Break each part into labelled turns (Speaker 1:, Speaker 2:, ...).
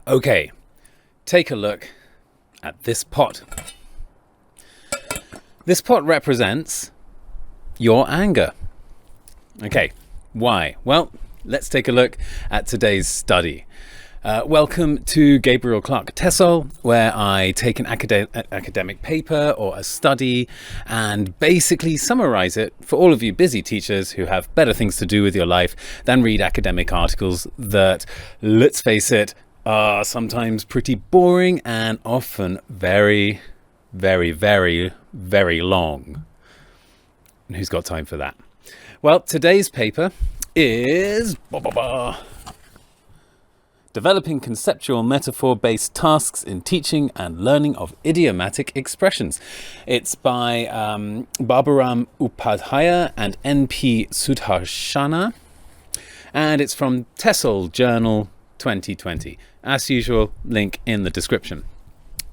Speaker 1: Okay, take a look at this pot. This pot represents your anger. Okay, why? Well, let's take a look at today's study. Welcome to Gabriel Clark TEFL, where I take an academic paper or a study and basically summarize it for all of you busy teachers who have better things to do with your life than read academic articles that, let's face it, are sometimes pretty boring and often very, very, very, very long. And who's got time for that? Well, today's paper is Developing Conceptual Metaphor-Based Tasks in Teaching and Learning of Idiomatic Expressions. It's by Barbara Upadhyaya and N.P. Sudharshana, and it's from TEFL Journal 2020. As usual, link in the description.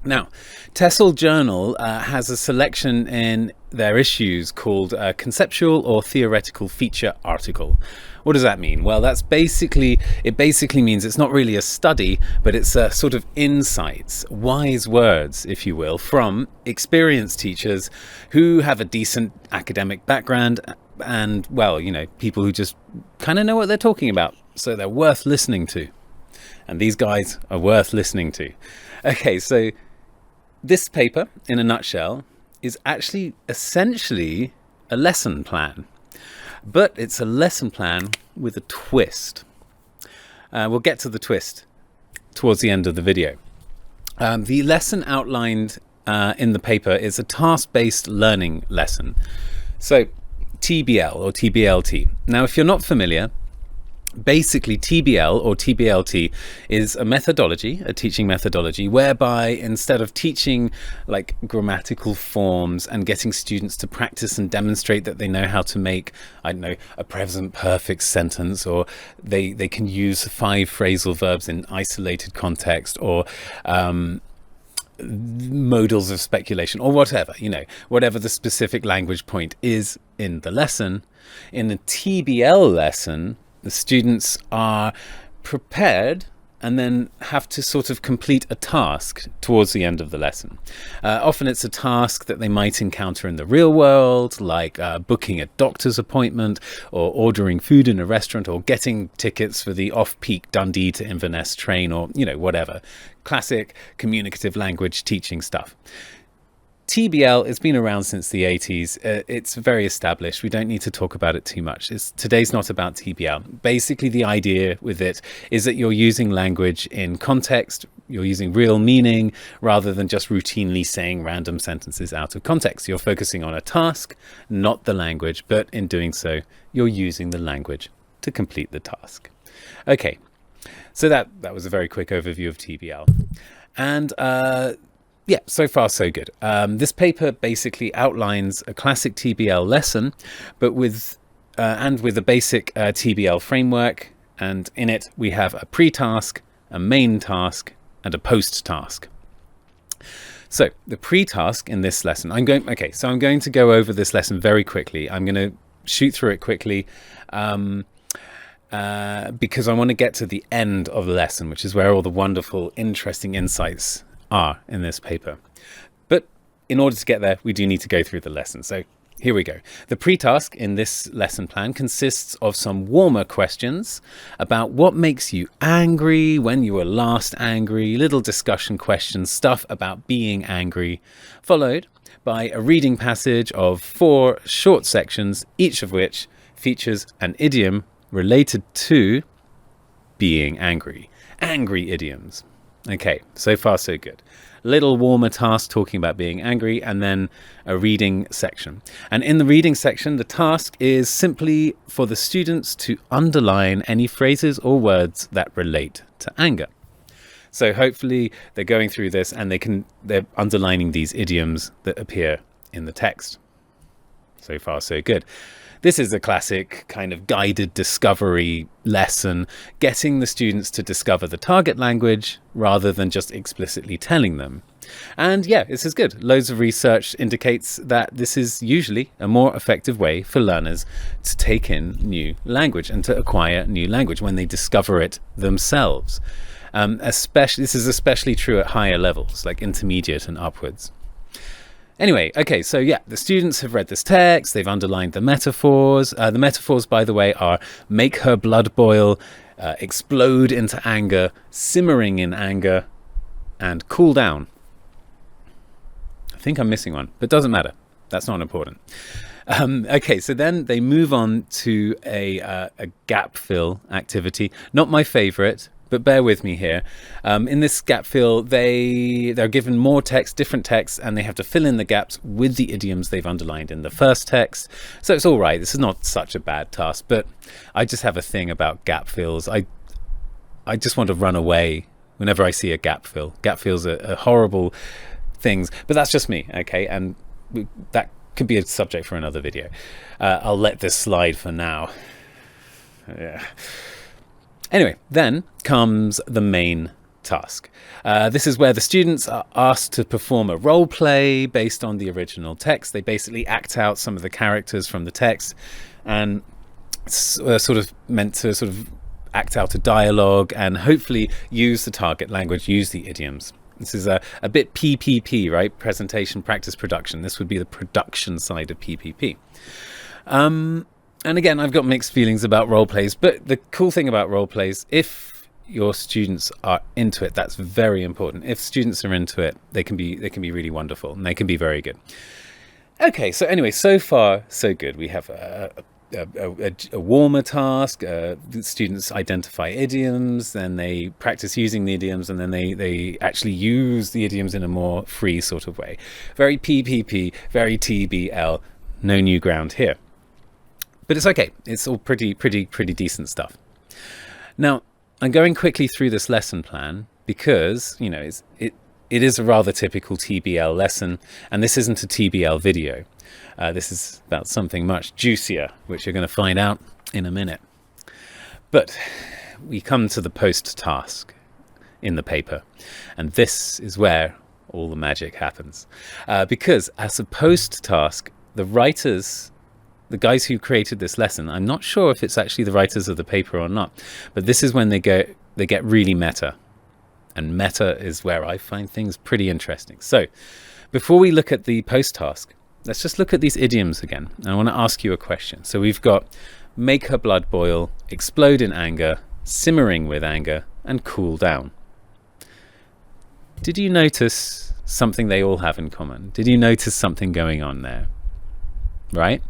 Speaker 1: Now, TEFL Journal has a selection in their issues called Conceptual or Theoretical Feature Article. What does that mean? Well, it basically means it's not really a study, but it's a sort of insights, wise words, if you will, from experienced teachers who have a decent academic background and, well, you know, people who just kind of know what they're talking about. So they're worth listening to. And these guys are worth listening to. Okay, so this paper, in a nutshell, is actually essentially a lesson plan. But it's a lesson plan with a twist. We'll get to the twist towards the end of the video. The lesson outlined in the paper is a task-based learning lesson. So TBL or TBLT. Now, if you're not familiar, basically TBL or TBLT is a methodology, a teaching methodology, whereby instead of teaching like grammatical forms and getting students to practice and demonstrate that they know how to make, I don't know, a present perfect sentence, or they can use 5 phrasal verbs in isolated context, or modals of speculation, or whatever, you know, whatever the specific language point is in the lesson. In a TBL lesson, the students are prepared and then have to sort of complete a task towards the end of the lesson. Often it's a task that they might encounter in the real world, like booking a doctor's appointment, or ordering food in a restaurant, or getting tickets for the off-peak Dundee to Inverness train, or, you know, whatever. Classic communicative language teaching stuff. TBL, it's been around since the 80s. It's very established. We don't need to talk about it too much. Today's not about TBL. Basically, the idea with it is that you're using language in context, you're using real meaning, rather than just routinely saying random sentences out of context. You're focusing on a task, not the language, but in doing so, you're using the language to complete the task. Okay, so that was a very quick overview of TBL. And yeah, so far so good. This paper basically outlines a classic TBL lesson, but with a basic TBL framework. And in it, we have a pre-task, a main task, and a post-task. So the pre-task in this lesson, I'm going to go over this lesson very quickly. I'm going to shoot through it quickly because I want to get to the end of the lesson, which is where all the wonderful, interesting insights are in this paper. But in order to get there, we do need to go through the lesson. So here we go. The pre-task in this lesson plan consists of some warmer questions about what makes you angry, when you were last angry, little discussion questions, stuff about being angry, followed by a reading passage of 4 short sections, each of which features an idiom related to being angry. Angry idioms. Okay, so far so good. Little warmer task talking about being angry, and then a reading section. And in the reading section, the task is simply for the students to underline any phrases or words that relate to anger. So hopefully they're going through this and they're underlining these idioms that appear in the text. So far so good. This is a classic kind of guided discovery lesson, getting the students to discover the target language rather than just explicitly telling them. And yeah, this is good. Loads of research indicates that this is usually a more effective way for learners to take in new language and to acquire new language when they discover it themselves. Especially, this is especially true at higher levels, like intermediate and upwards. Anyway, okay, so yeah, the students have read this text, they've underlined the metaphors. The metaphors, by the way, are make her blood boil, explode into anger, simmering in anger, and cool down. I think I'm missing one, but doesn't matter. That's not important. Okay, so then they move on to a gap fill activity. Not my favorite, but bear with me here. In this gap fill, they're given more text, different texts, and they have to fill in the gaps with the idioms they've underlined in the first text. So it's all right. This is not such a bad task, but I just have a thing about gap fills. I just want to run away whenever I see a gap fill. Gap fills are horrible things, but that's just me, okay? And that could be a subject for another video. I'll let this slide for now. Yeah. Anyway, then comes the main task. This is where the students are asked to perform a role play based on the original text. They basically act out some of the characters from the text, and sort of meant to sort of act out a dialogue and hopefully use the target language, use the idioms. This is a bit PPP, right? Presentation, practice, production. This would be the production side of PPP. And again, I've got mixed feelings about role plays, but the cool thing about role plays, if your students are into it, that's very important. If students are into it, they can be really wonderful, and they can be very good. Okay, so anyway, so far so good. We have a warmer task. The students identify idioms, then they practice using the idioms, and then they actually use the idioms in a more free sort of way. Very PPP, very TBL. No new ground here. But it's okay. It's all pretty decent stuff. Now, I'm going quickly through this lesson plan because, you know, it is a rather typical TBL lesson, and this isn't a TBL video. This is about something much juicier, which you're going to find out in a minute. But we come to the post task in the paper, and this is where all the magic happens. Because as a post task, the writers, the guys who created this lesson, I'm not sure if it's actually the writers of the paper or not, but this is when they get really meta. And meta is where I find things pretty interesting. So before we look at the post task, let's just look at these idioms again. I want to ask you a question. So we've got make her blood boil, explode in anger, simmering with anger, and cool down. Did you notice something they all have in common? Did you notice something going on there? Right?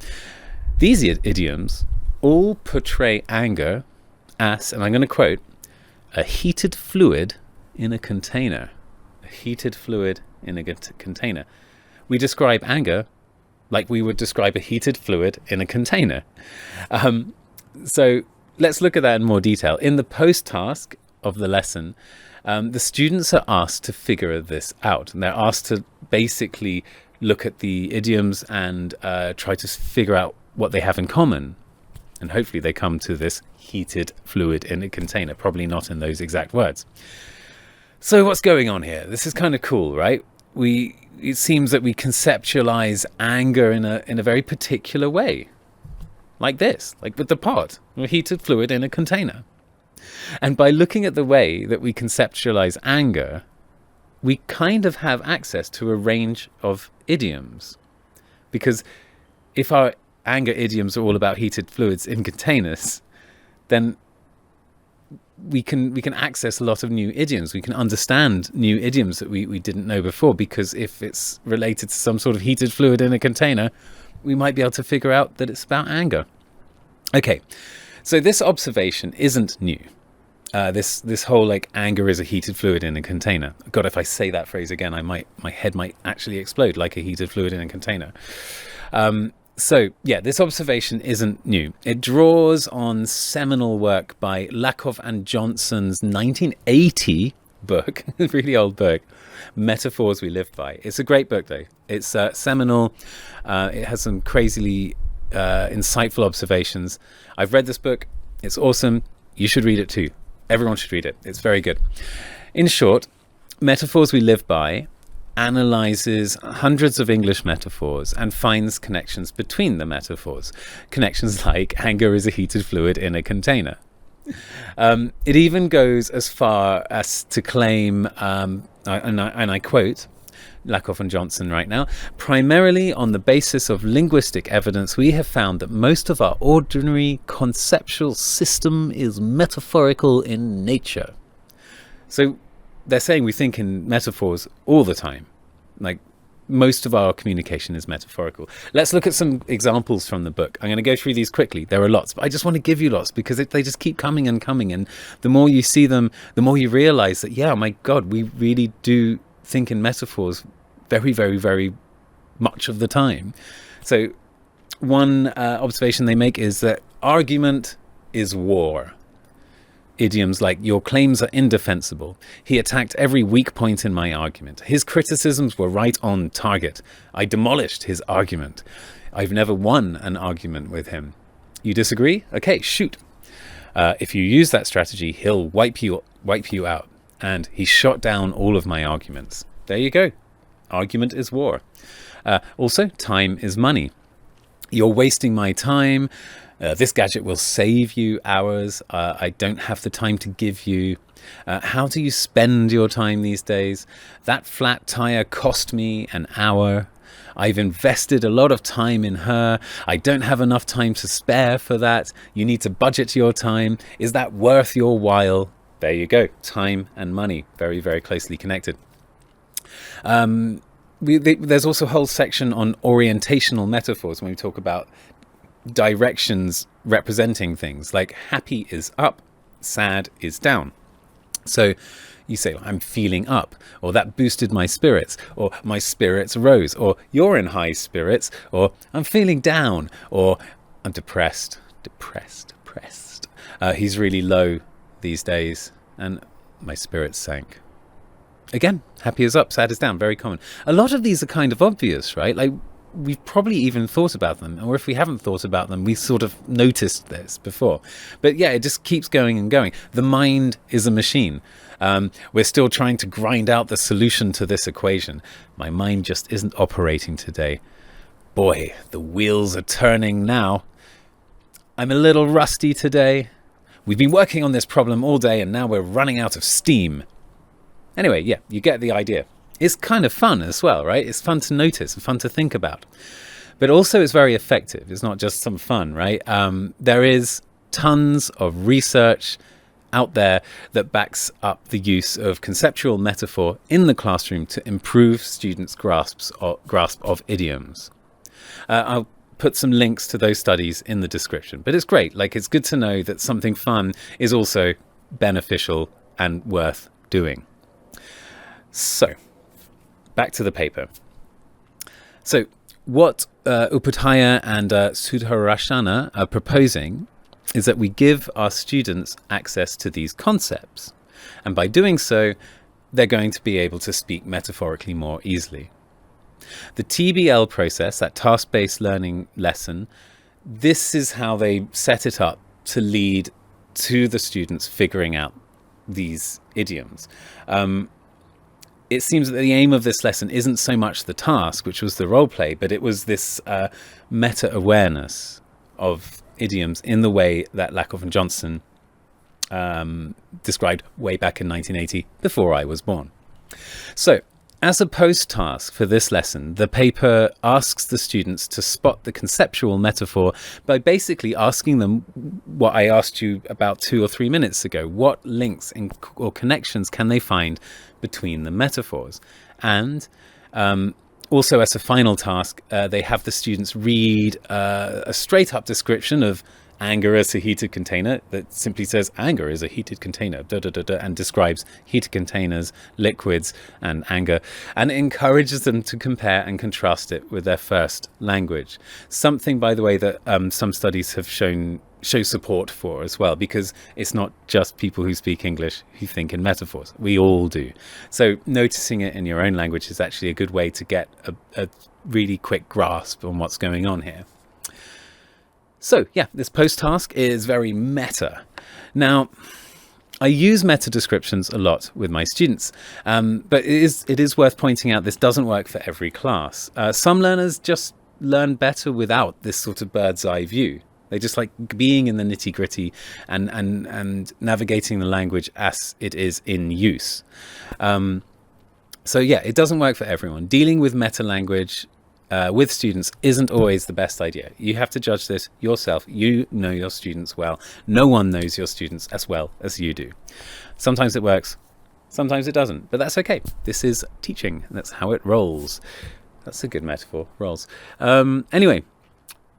Speaker 1: These idioms all portray anger as, and I'm going to quote, a heated fluid in a container. A heated fluid in a container. We describe anger like we would describe a heated fluid in a container. So let's look at that in more detail. In the post task of the lesson, the students are asked to figure this out. And they're asked to basically look at the idioms and try to figure out what they have in common. And hopefully they come to this heated fluid in a container, probably not in those exact words. So what's going on here? This is kind of cool, right? It seems that we conceptualize anger in a very particular way. Like this, like with the pot, a heated fluid in a container. And by looking at the way that we conceptualize anger, we kind of have access to a range of idioms. Because if our anger idioms are all about heated fluids in containers, then we can access a lot of new idioms. We can understand new idioms that we didn't know before, because if it's related to some sort of heated fluid in a container, we might be able to figure out that it's about anger. Okay, so this observation isn't new. This whole like anger is a heated fluid in a container. God, if I say that phrase again, my head might actually explode like a heated fluid in a container. So yeah, this observation isn't new. It draws on seminal work by Lakoff and Johnson's 1980 book, really old book, Metaphors We Live By. It's a great book though. It's seminal. It has some crazily insightful observations. I've read this book. It's awesome. You should read it too. Everyone should read it. It's very good. In short, Metaphors We Live By analyzes hundreds of English metaphors and finds connections between the metaphors. Connections like anger is a heated fluid in a container. It even goes as far as to claim, and I quote, Lakoff and Johnson right now, primarily on the basis of linguistic evidence, we have found that most of our ordinary conceptual system is metaphorical in nature. So they're saying we think in metaphors all the time. Like, most of our communication is metaphorical. Let's look at some examples from the book. I'm going to go through these quickly. There are lots, but I just want to give you lots because they just keep coming and coming. And the more you see them, the more you realize that, yeah, my God, we really do think in metaphors very, very, very much of the time. So one observation they make is that argument is war. Idioms like, your claims are indefensible. He attacked every weak point in my argument. His criticisms were right on target. I demolished his argument. I've never won an argument with him. You disagree? Okay, shoot. If you use that strategy, he'll wipe you out. And he shot down all of my arguments. There you go. Argument is war. Also, time is money. You're wasting my time. This gadget will save you hours. I don't have the time to give you. How do you spend your time these days? That flat tire cost me an hour. I've invested a lot of time in her. I don't have enough time to spare for that. You need to budget your time. Is that worth your while? There you go. Time and money, very, very closely connected. There's also a whole section on orientational metaphors when we talk about directions representing things, like happy is up, sad is down. So you say, I'm feeling up, or that boosted my spirits, or my spirits rose, or you're in high spirits, or I'm feeling down, or I'm depressed. He's really low these days, and my spirits sank. Again, happy is up, sad is down, very common. A lot of these are kind of obvious, right? Like, we've probably even thought about them, or if we haven't thought about them, we sort of noticed this before. But yeah, it just keeps going and going. The mind is a machine. We're still trying to grind out the solution to this equation. My mind just isn't operating today. Boy, the wheels are turning now. I'm a little rusty today. We've been working on this problem all day, and now we're running out of steam. Anyway, yeah, you get the idea. It's kind of fun as well, right? It's fun to notice and fun to think about. But also it's very effective. It's not just some fun, right? There is tons of research out there that backs up the use of conceptual metaphor in the classroom to improve students' grasp of idioms. I'll put some links to those studies in the description. But it's great. Like, it's good to know that something fun is also beneficial and worth doing. So, back to the paper. So what Upadhyaya and Sudarshana are proposing is that we give our students access to these concepts. And by doing so, they're going to be able to speak metaphorically more easily. The TBL process, that task-based learning lesson, this is how they set it up to lead to the students figuring out these idioms. It seems that the aim of this lesson isn't so much the task, which was the role play, but it was this meta-awareness of idioms in the way that Lakoff and Johnson described way back in 1980, before I was born. So, as a post-task for this lesson, the paper asks the students to spot the conceptual metaphor by basically asking them what I asked you about 2 or 3 minutes ago. What links or connections can they find between the metaphors? And also, as a final task, they have the students read a straight-up description of anger as a heated container that simply says anger is a heated container, and describes heated containers, liquids, and anger, and encourages them to compare and contrast it with their first language. Something, by the way, that some studies have show support for as well, because it's not just people who speak English who think in metaphors. We all do. So noticing it in your own language is actually a good way to get a really quick grasp on what's going on here. So yeah, this post-task is very meta. Now, I use meta descriptions a lot with my students, but it is worth pointing out this doesn't work for every class. Some learners just learn better without this sort of bird's eye view. They just like being in the nitty gritty and navigating the language as it is in use. So yeah, it doesn't work for everyone. Dealing with meta language with students isn't always the best idea. You have to judge this yourself. You know your students well. No one knows your students as well as you do. Sometimes it works, sometimes it doesn't, but that's okay. This is teaching. That's how it rolls. That's a good metaphor, rolls. Anyway,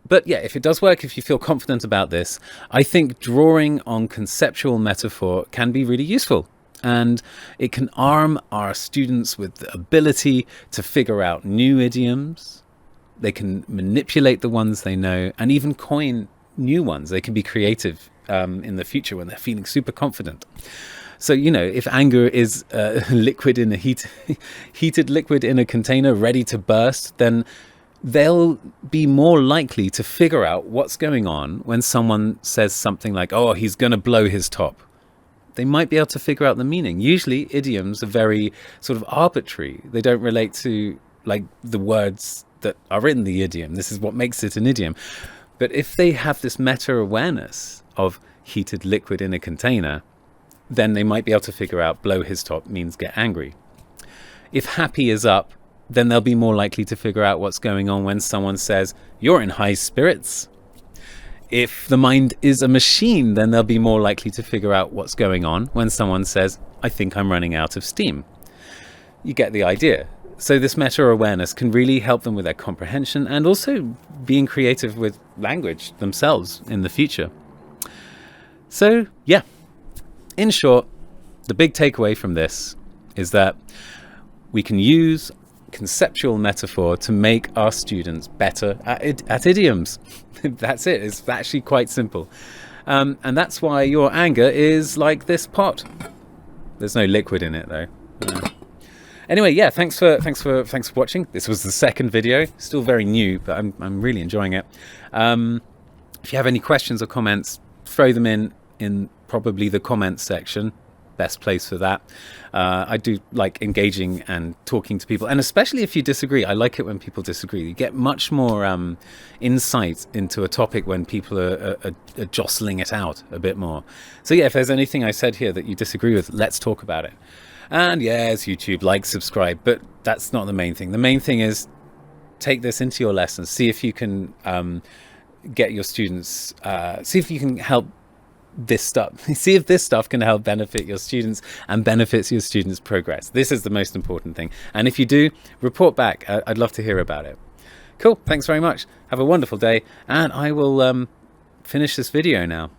Speaker 1: but yeah, if it does work, if you feel confident about this, I think drawing on conceptual metaphor can be really useful. And it can arm our students with the ability to figure out new idioms. They can manipulate the ones they know and even coin new ones. They can be creative in the future when they're feeling super confident. So, you know, if anger is liquid in a heated liquid in a container ready to burst, then they'll be more likely to figure out what's going on when someone says something like, oh, he's going to blow his top. They might be able to figure out the meaning. Usually idioms are very sort of arbitrary. They don't relate to like the words that are in the idiom. This is what makes it an idiom. But if they have this meta-awareness of heated liquid in a container, then they might be able to figure out blow his top means get angry. If happy is up, then they'll be more likely to figure out what's going on when someone says, you're in high spirits. If the mind is a machine, then they'll be more likely to figure out what's going on when someone says, I think I'm running out of steam. You get the idea. So this meta-awareness can really help them with their comprehension and also being creative with language themselves in the future. So yeah, in short, the big takeaway from this is that we can use conceptual metaphor to make our students better at idioms. That's it. It's actually quite simple. And that's why your anger is like this pot. There's no liquid in it though. Anyway, yeah, thanks for watching. This was the second video. Still very new, but I'm really enjoying it. If you have any questions or comments, throw them in probably the comments section. Best place for that. I do like engaging and talking to people, and especially if you disagree. I like it when people disagree. You get much more insight into a topic when people are jostling it out a bit more. So yeah, if there's anything I said here that you disagree with, let's talk about it. And yes, YouTube, like, subscribe, but that's not the main thing. The main thing is take this into your lessons. See if you can get your students, see if you can help this stuff. See if this stuff can help benefit your students and benefits your students' progress. This is the most important thing. And if you do, report back. I'd love to hear about it. Cool. Thanks very much. Have a wonderful day. And I will finish this video now.